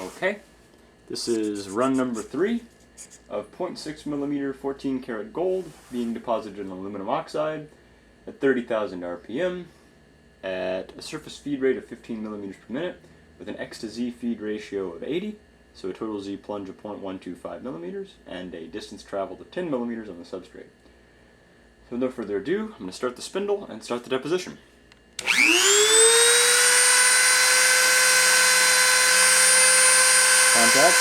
Okay, this is run number 3 of 0.6mm 14 karat gold being deposited in aluminum oxide at 30,000 RPM at a surface feed rate of 15 millimeters per minute with an X to Z feed ratio of 80, so a total Z plunge of 0.125 millimeters and a distance traveled of 10 millimeters on the substrate. So with no further ado, I'm going to start the spindle and start the deposition. Contact.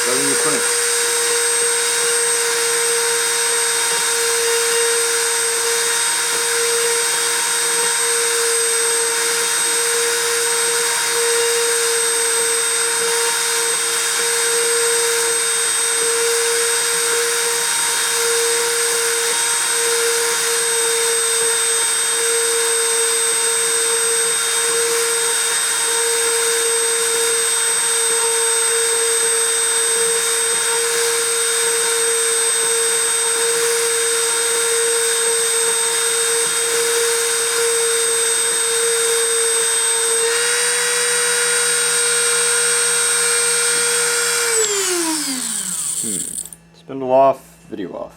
Starting the print. Spindle off, video off.